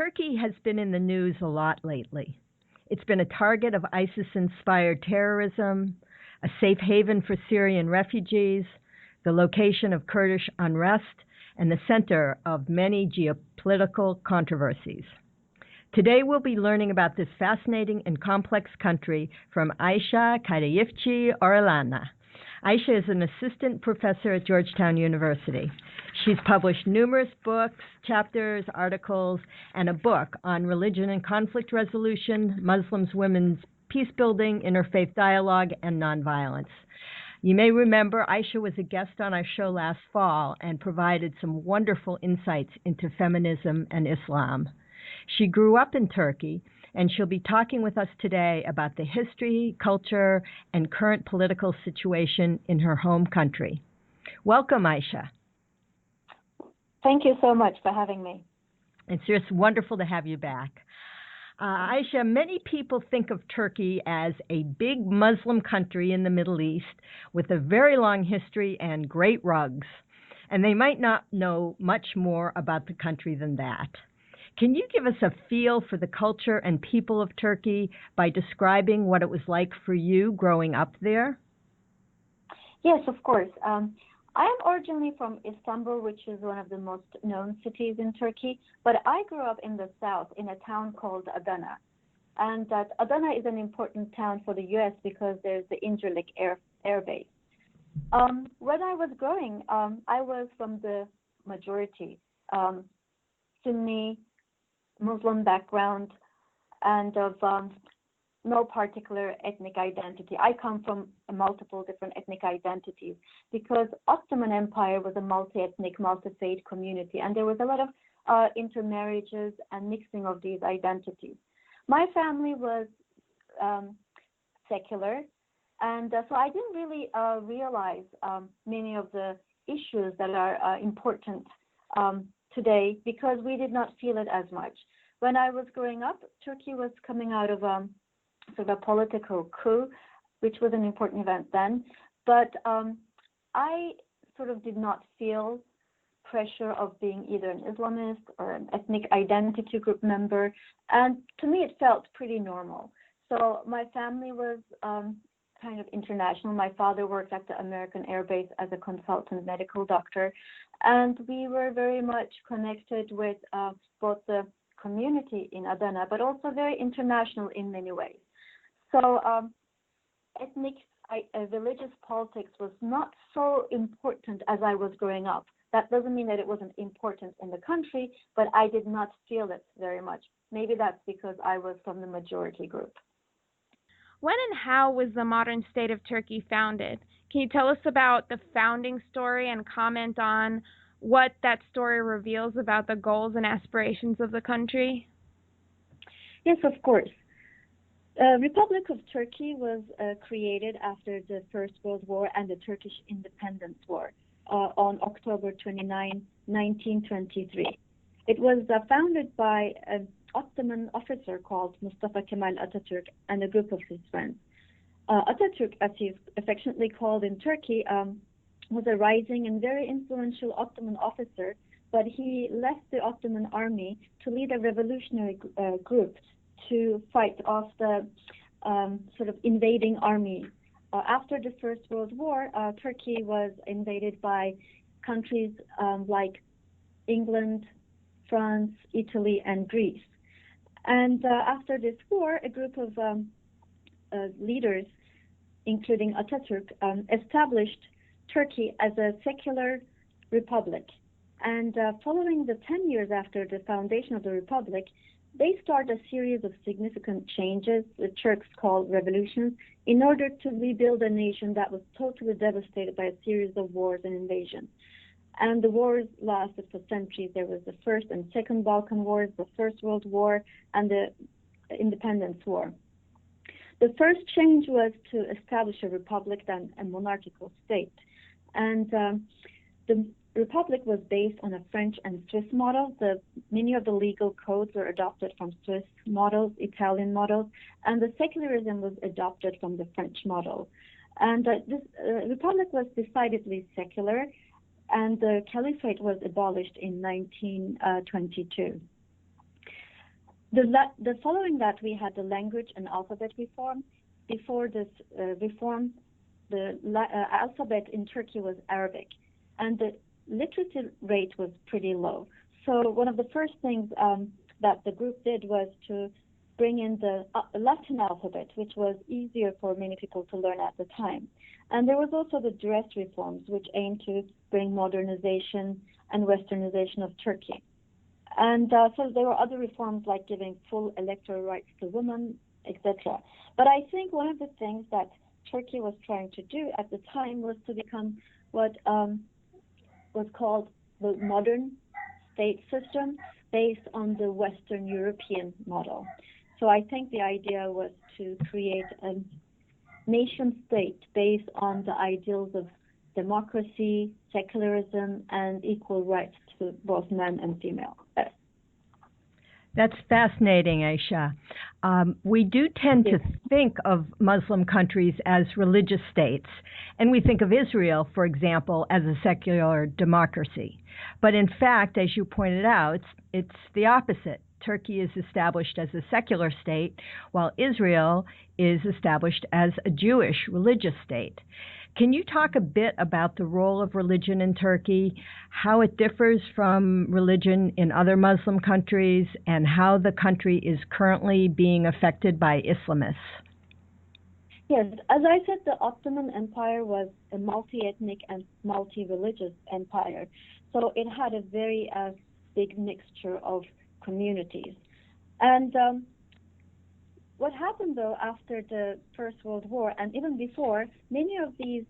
Turkey has been in the news a lot lately. It's been a target of ISIS-inspired terrorism, a safe haven for Syrian refugees, the location of Kurdish unrest, and the center of many geopolitical controversies. Today we'll be learning about this fascinating and complex country from Ayse Kadayifci-Orellana. Ayse is an assistant professor at Georgetown University. She's published numerous books, chapters, articles, and a book on religion and conflict resolution, Muslims, women's peace building, interfaith dialogue, and nonviolence. You may remember Ayse was a guest on our show last fall and provided some wonderful insights into feminism and Islam. She grew up in Turkey, and she'll be talking with us today about the history, culture, and current political situation in her home country. Welcome, Ayse. Thank you so much for having me. It's just wonderful to have you back. Ayse, many people think of Turkey as a big Muslim country in the Middle East with a very long history and great rugs, and they might not know much more about the country than that. Can you give us a feel for the culture and people of Turkey by describing what it was like for you growing up there? Yes, of course. I am originally from Istanbul, which is one of the most known cities in Turkey, but I grew up in the south in a town called Adana. And Adana is an important town for the U.S. because there's the Incirlik air base. When I was growing, I was from the majority Sunni Muslim background and of no particular ethnic identity. I come from multiple different ethnic identities because Ottoman Empire was a multi-ethnic, multi-faith community, and there was a lot of intermarriages and mixing of these identities. My family was secular, and so I didn't really realize many of the issues that are important today because we did not feel it as much. When I was growing up, Turkey was coming out of sort of a political coup, which was an important event then. But I sort of did not feel pressure of being either an Islamist or an ethnic identity group member. And to me, it felt pretty normal. So my family was kind of international. My father worked at the American Air Base as a consultant medical doctor. And we were very much connected with both the community in Adana, but also very international in many ways. So ethnic, religious politics was not so important as I was growing up. That doesn't mean that it wasn't important in the country, but I did not feel it very much. Maybe that's because I was from the majority group. When and how was the modern state of Turkey founded? Can you tell us about the founding story and comment on what that story reveals about the goals and aspirations of the country? Yes, of course. Republic of Turkey was created after the First World War and the Turkish Independence War on October 29, 1923. It was founded by an Ottoman officer called Mustafa Kemal Atatürk and a group of his friends. Atatürk, as he's affectionately called in Turkey, was a rising and very influential Ottoman officer, but he left the Ottoman army to lead a revolutionary group to fight off the sort of invading army. After the First World War, Turkey was invaded by countries like England, France, Italy, and Greece. And after this war, a group of leaders, including Atatürk, established Turkey as a secular republic. And following the 10 years after the foundation of the republic, they started a series of significant changes, the Turks called revolutions, in order to rebuild a nation that was totally devastated by a series of wars and invasions. And the wars lasted for centuries. There was the First and Second Balkan Wars, the First World War, and the Independence War. The first change was to establish a republic, then a monarchical state. And the republic was based on a French and Swiss model. Many of the legal codes were adopted from Swiss models, Italian models, and the secularism was adopted from the French model. And this republic was decidedly secular, and the caliphate was abolished in 1922. The following that, we had the language and alphabet reform. Before this reform, the alphabet in Turkey was Arabic, and the literacy rate was pretty low. So one of the first things that the group did was to bring in the Latin alphabet, which was easier for many people to learn at the time. And there was also the dress reforms, which aimed to bring modernization and westernization of Turkey. And so there were other reforms like giving full electoral rights to women, etc. But I think one of the things that Turkey was trying to do at the time was to become what was called the modern state system based on the Western European model. So I think the idea was to create a nation state based on the ideals of democracy, secularism, and equal rights to both men and female. That's fascinating, Ayse. We do tend to think of Muslim countries as religious states, and we think of Israel, for example, as a secular democracy. But in fact, as you pointed out, it's the opposite. Turkey is established as a secular state, while Israel is established as a Jewish religious state. Can you talk a bit about the role of religion in Turkey, how it differs from religion in other Muslim countries, and how the country is currently being affected by Islamists? Yes, as I said, the Ottoman Empire was a multi-ethnic and multi-religious empire. So it had a very big mixture of communities. And what happened, though, after the First World War, and even before, many of these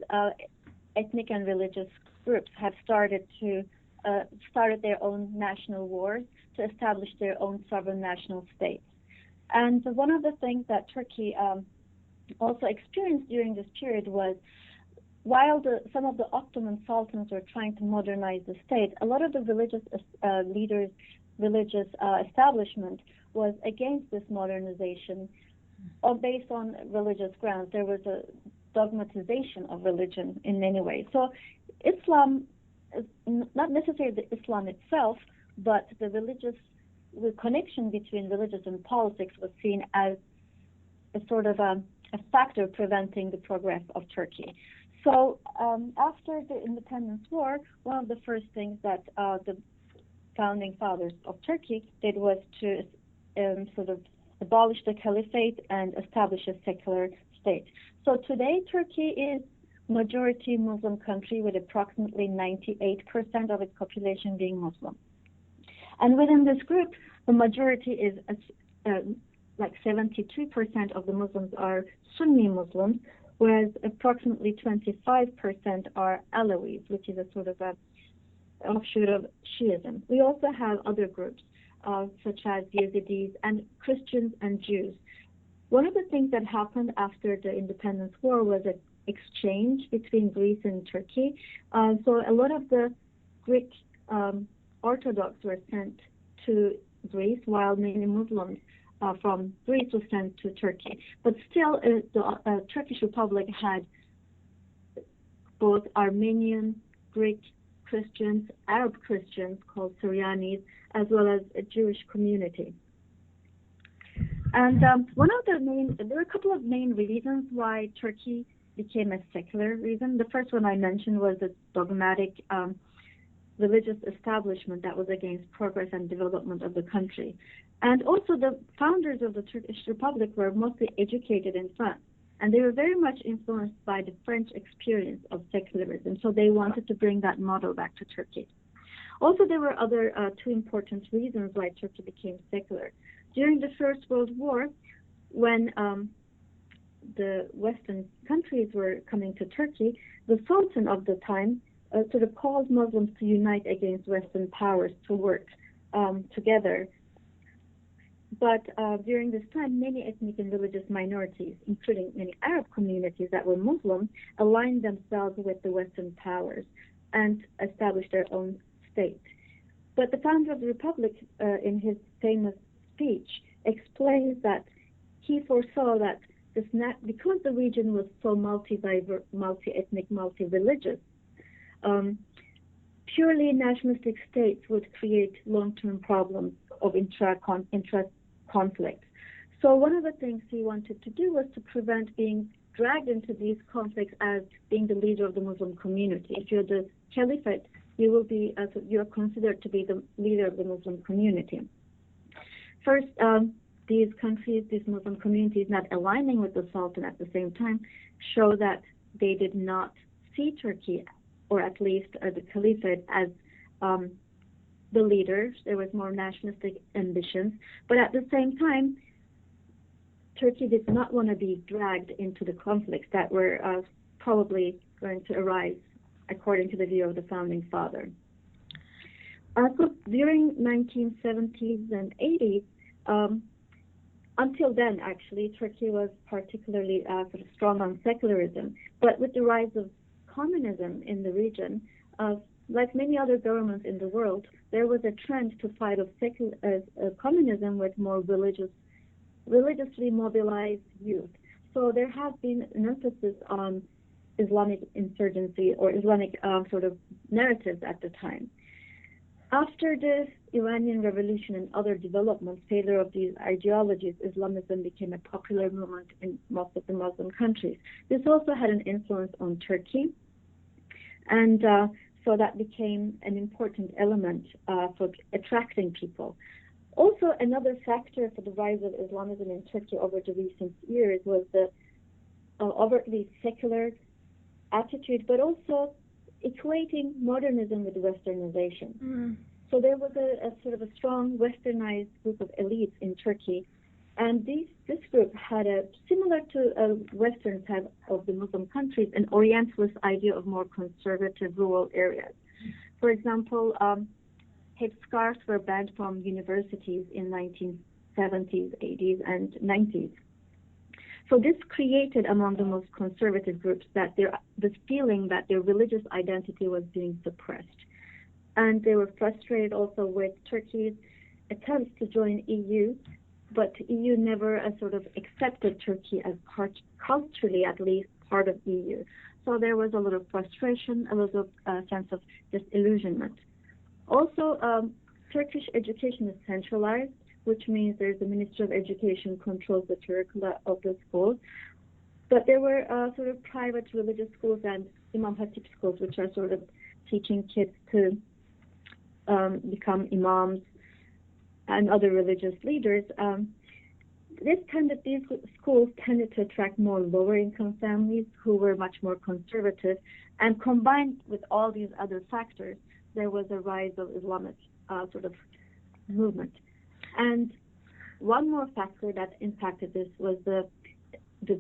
ethnic and religious groups have started their own national wars to establish their own sovereign national states. And one of the things that Turkey also experienced during this period was, while some of the Ottoman sultans were trying to modernize the state, a lot of the religious leaders, religious establishment was against this modernization based on religious grounds. There was a dogmatization of religion in many ways. So Islam, not necessarily the Islam itself, but the connection between religion and politics was seen as a sort of a factor preventing the progress of Turkey. So after the independence war, one of the first things that the founding fathers of Turkey did was to sort of abolish the caliphate and establish a secular state. So today, Turkey is majority Muslim country with approximately 98% of its population being Muslim. And within this group, the majority is like 72% of the Muslims are Sunni Muslims, whereas approximately 25% are Alawis, which is a sort of a offshoot of Shiism. We also have other groups such as Yazidis and Christians and Jews. One of the things that happened after the independence war was an exchange between Greece and Turkey. So a lot of the Greek Orthodox were sent to Greece, while many Muslims from Greece were sent to Turkey. But still, the Turkish Republic had both Armenian, Greek Christians, Arab Christians called Syrianis, as well as a Jewish community. And there are a couple of main reasons why Turkey became a secular reason. The first one I mentioned was the dogmatic religious establishment that was against progress and development of the country. And also the founders of the Turkish Republic were mostly educated in France, and they were very much influenced by the French experience of secularism, so they wanted to bring that model back to Turkey. Also, there were other two important reasons why Turkey became secular. During the First World War, when the Western countries were coming to Turkey, the Sultan of the time sort of called Muslims to unite against Western powers to work together. But during this time, many ethnic and religious minorities, including many Arab communities that were Muslim, aligned themselves with the Western powers and established their own state. But the founder of the Republic, in his famous speech, explains that he foresaw that because the region was so multi-ethnic, multi-religious, purely nationalistic states would create long-term problems of conflicts. So one of the things he wanted to do was to prevent being dragged into these conflicts as being the leader of the Muslim community. If you're the caliphate, you're considered to be the leader of the Muslim community. First, these countries, these Muslim communities not aligning with the Sultan at the same time, show that they did not see Turkey, or at least the caliphate, as the leaders. There was more nationalistic ambitions, but at the same time, Turkey did not want to be dragged into the conflicts that were probably going to arise, according to the view of the founding father. So during 1970s and 80s, until then, actually, Turkey was particularly sort of strong on secularism. But with the rise of communism in the region, like many other governments in the world, there was a trend to fight of communism with more religiously mobilized youth. So there has been an emphasis on Islamic insurgency or Islamic sort of narratives at the time. After the Iranian Revolution and other developments, failure of these ideologies, Islamism became a popular movement in most of the Muslim countries. This also had an influence on Turkey, and so that became an important element for attracting people. Also, another factor for the rise of Islamism in Turkey over the recent years was the overtly secular attitude, but also equating modernism with westernization. So there was a sort of a strong westernized group of elites in Turkey, and this group had a similar to Western type of the Muslim countries, an Orientalist idea of more conservative rural areas. For example, headscarves were banned from universities in 1970s, 80s, and 90s. So this created among the most conservative groups that this feeling that their religious identity was being suppressed. And they were frustrated also with Turkey's attempts to join EU, but EU never sort of accepted Turkey as culturally, at least, part of EU. So there was a lot of frustration, a lot of sense of disillusionment. Also, Turkish education is centralized, which means there's the Ministry of Education controls the curricula of the schools. But there were sort of private religious schools and Imam Hatip schools, which are sort of teaching kids to become imams and other religious leaders. These schools tended to attract more lower-income families who were much more conservative, and combined with all these other factors, there was a rise of Islamic sort of movement. And one more factor that impacted this was the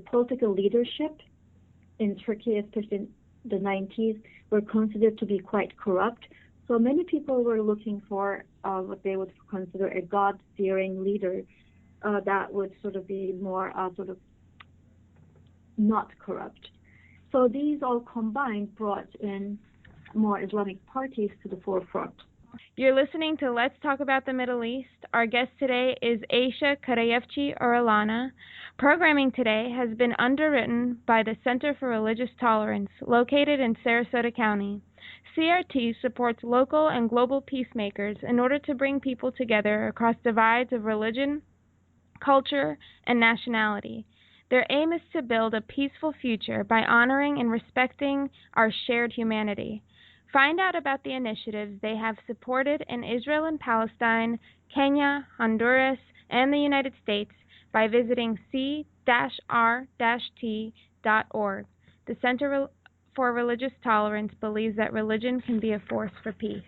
political leadership in Turkey, especially in the 90s, were considered to be quite corrupt. So many people were looking for what they would consider a God-fearing leader that would sort of be more sort of not corrupt. So these all combined brought in more Islamic parties to the forefront. You're listening to Let's Talk About the Middle East. Our guest today is Ayse Kadayifci-Orellana. Programming today has been underwritten by the Center for Religious Tolerance, located in Sarasota County. CRT supports local and global peacemakers in order to bring people together across divides of religion, culture, and nationality. Their aim is to build a peaceful future by honoring and respecting our shared humanity. Find out about the initiatives they have supported in Israel and Palestine, Kenya, Honduras, and the United States by visiting c-r-t.org. The Center for Religious Tolerance believes that religion can be a force for peace.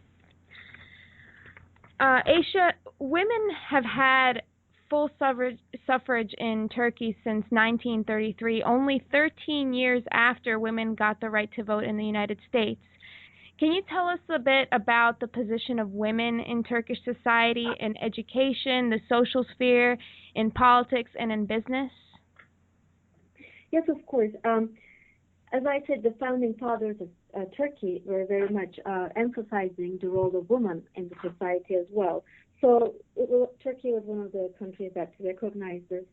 Ayse, women have had full suffrage in Turkey since 1933, only 13 years after women got the right to vote in the United States. Can you tell us a bit about the position of women in Turkish society, in education, the social sphere, in politics, and in business? Yes, of course. As I said, the founding fathers of Turkey were very much emphasizing the role of women in the society as well. So Turkey was one of the countries that recognized this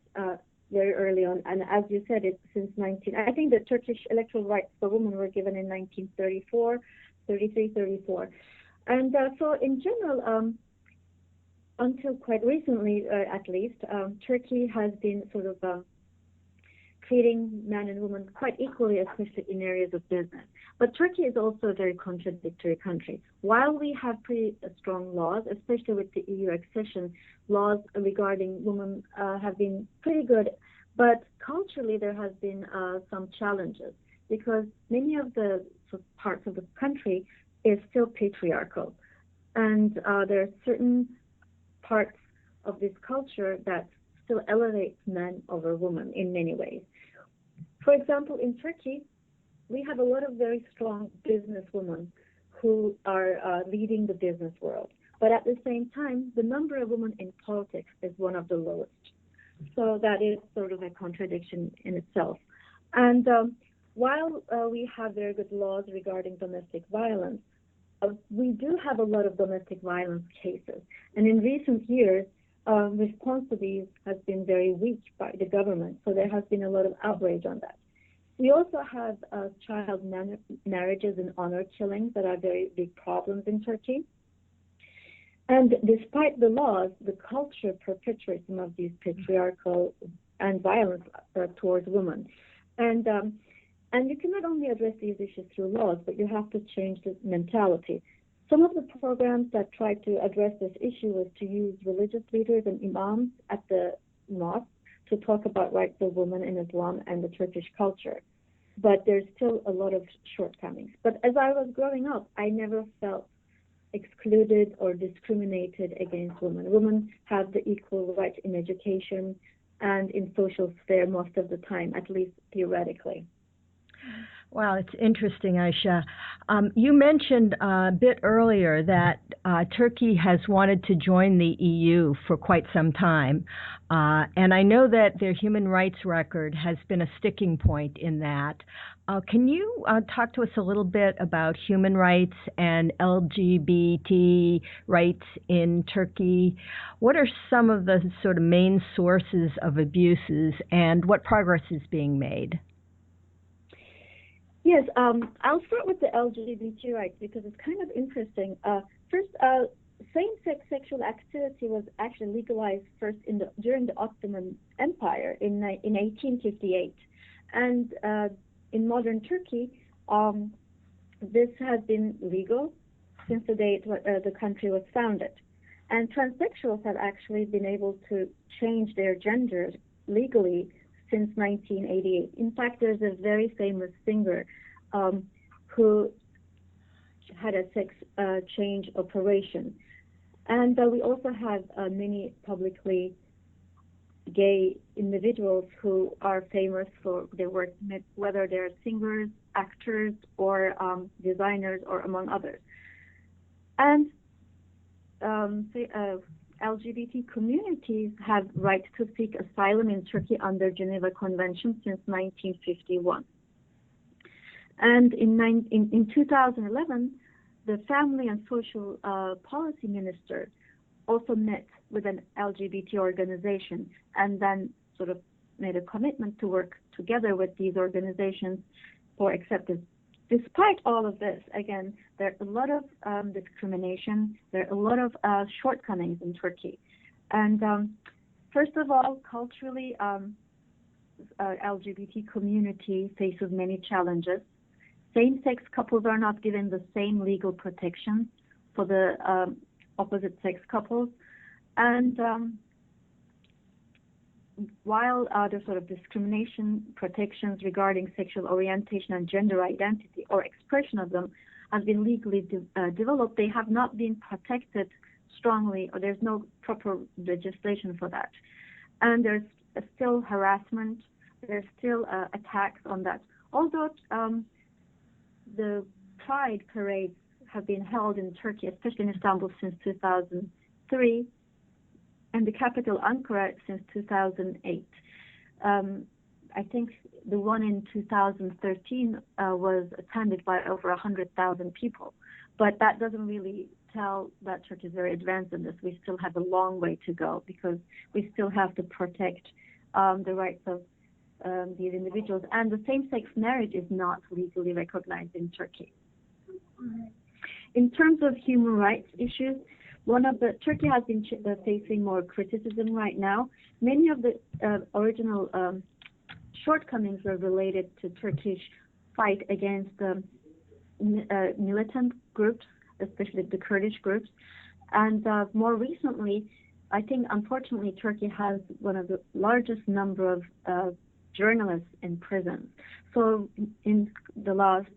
very early on. And as you said, I think the Turkish electoral rights for women were given in 1934. And so in general, until quite recently, at least, Turkey has been sort of treating men and women quite equally, especially in areas of business. But Turkey is also a very contradictory country. While we have pretty strong laws, especially with the EU accession, laws regarding women have been pretty good, but culturally there has been some challenges because many of the parts of the country is still patriarchal. And there are certain parts of this culture that still elevates men over women in many ways. For example, in Turkey, we have a lot of very strong businesswomen who are leading the business world. But at the same time, the number of women in politics is one of the lowest. So that is sort of a contradiction in itself. And while we have very good laws regarding domestic violence, we do have a lot of domestic violence cases. And in recent years, response to these has been very weak by the government. So there has been a lot of outrage on that. We also have child marriages and honor killings that are very big problems in Turkey. And despite the laws, the culture perpetuates some of these patriarchal and violence towards women. And you cannot only address these issues through laws, but you have to change the mentality. Some of the programs that tried to address this issue was to use religious leaders and imams at the mosque to talk about rights of women in Islam and the Turkish culture. But there's still a lot of shortcomings. But as I was growing up, I never felt excluded or discriminated against women. Women have the equal right in education and in social sphere most of the time, at least theoretically. Well, it's interesting, Ayse. You mentioned a bit earlier that Turkey has wanted to join the EU for quite some time. And I know that their human rights record has been a sticking point in that. Can you talk to us a little bit about human rights and LGBT rights in Turkey? What are some of the sort of main sources of abuses and what progress is being made? Yes, I'll start with the LGBT rights because it's kind of interesting. First, same-sex sexual activity was actually legalized first during the Ottoman Empire in 1858, and in modern Turkey, this has been legal since the day the country was founded. And transsexuals have actually been able to change their gender legally since 1988. In fact, there's a very famous singer who had a sex change operation. And we also have many publicly gay individuals who are famous for their work, whether they're singers, actors, or designers, or among others. And LGBT communities have right to seek asylum in Turkey under Geneva Convention since 1951. And in 2011, the Family and Social Policy Minister also met with an LGBT organization and then sort of made a commitment to work together with these organizations for acceptance. Despite all of this, again, there are a lot of discrimination, there are a lot of shortcomings in Turkey. And first of all, culturally, LGBT community faces many challenges. Same-sex couples are not given the same legal protection for the opposite-sex couples. And while there's sort of discrimination protections regarding sexual orientation and gender identity or expression of them have been legally developed, they have not been protected strongly, or there's no proper legislation for that. And there's still harassment, there's still attacks on that. Although the Pride parades have been held in Turkey, especially in Istanbul, since 2003, and the capital Ankara since 2008. I think the one in 2013 was attended by over 100,000 people, but that doesn't really tell that Turkey is very advanced in this. We still have a long way to go because we still have to protect the rights of these individuals, and the same-sex marriage is not legally recognized in Turkey. In terms of human rights issues, Turkey has been facing more criticism right now. Many of the original shortcomings were related to Turkish fight against militant groups, especially the Kurdish groups. And more recently, I think, unfortunately, Turkey has one of the largest number of journalists in prison. So in the last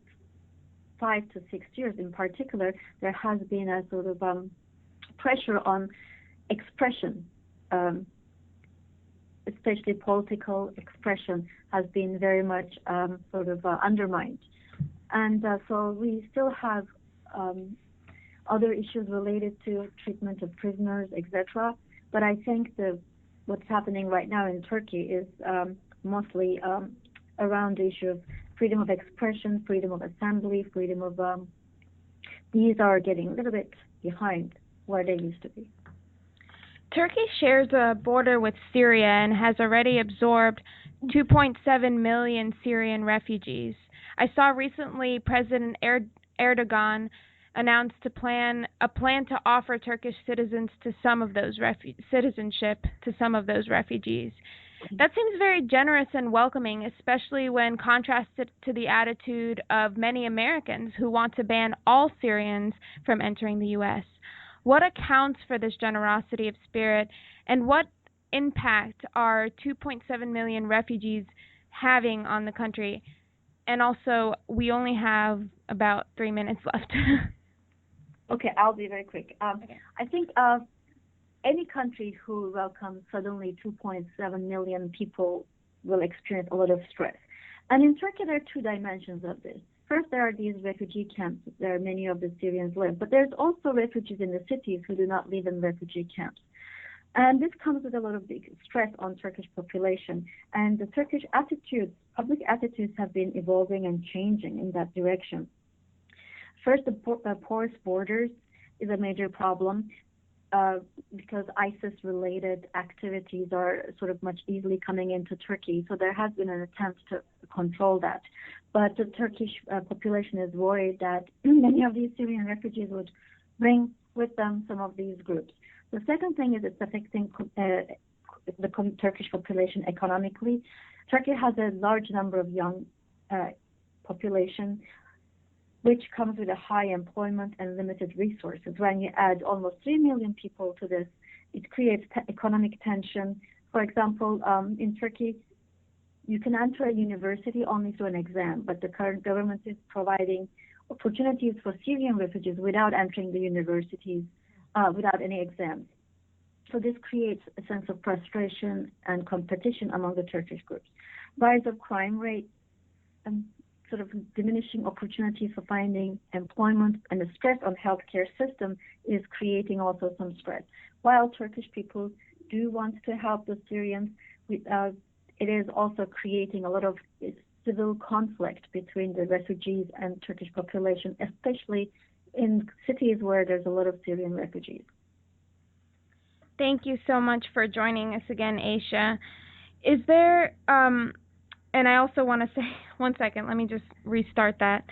5 to 6 years in particular, there has been a sort of pressure on expression, especially political expression has been very much undermined. And so we still have other issues related to treatment of prisoners, etc. But I think what's happening right now in Turkey is mostly around the issue of freedom of expression, freedom of assembly, freedom of these are getting a little bit behind where they used to be. Turkey shares a border with Syria and has already absorbed 2.7 million Syrian refugees. I saw recently President Erdogan announced a plan to offer Turkish citizens to some of those citizenship to some of those refugees. That seems very generous and welcoming, especially when contrasted to the attitude of many Americans who want to ban all Syrians from entering the U.S. What accounts for this generosity of spirit, and what impact are 2.7 million refugees having on the country? And also, we only have about 3 minutes left. Okay, I'll be very quick. Okay. I think any country who welcomes suddenly 2.7 million people will experience a lot of stress. And in Turkey, there are two dimensions of this. First, there are these refugee camps where many of the Syrians live, but there's also refugees in the cities who do not live in refugee camps. And this comes with a lot of big stress on Turkish population. And the Turkish attitudes, public attitudes have been evolving and changing in that direction. First, the porous borders is a major problem because ISIS-related activities are sort of much easily coming into Turkey. So there has been an attempt to control that. But the Turkish population is worried that many of these Syrian refugees would bring with them some of these groups. The second thing is it's affecting the Turkish population economically. Turkey has a large number of young population, which comes with a high employment and limited resources. When you add almost 3 million people to this, it creates economic tension. For example, in Turkey, you can enter a university only through an exam, but the current government is providing opportunities for Syrian refugees without entering the universities, without any exams. So this creates a sense of frustration and competition among the Turkish groups. Rise of crime rate, sort of diminishing opportunities for finding employment, and the stress on healthcare system is creating also some stress. While Turkish people do want to help the Syrians, it is also creating a lot of civil conflict between the refugees and Turkish population, especially in cities where there's a lot of Syrian refugees. Thank you so much for joining us again, Ayse. Is there, and I also want to say, one second, let me just restart that.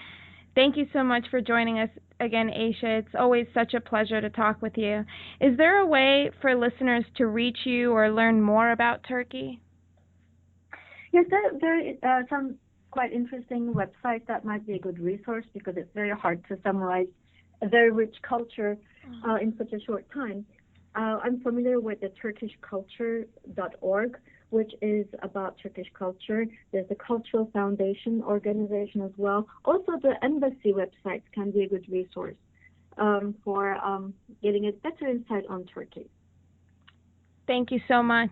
Thank you so much for joining us again, Ayse. It's always such a pleasure to talk with you. Is there a way for listeners to reach you or learn more about Turkey? Yes, there are some quite interesting websites that might be a good resource because it's very hard to summarize a very rich culture in such a short time. I'm familiar with the turkishculture.org, which is about Turkish culture. There's the Cultural Foundation organization as well. Also, the embassy websites can be a good resource for getting a better insight on Turkey. Thank you so much.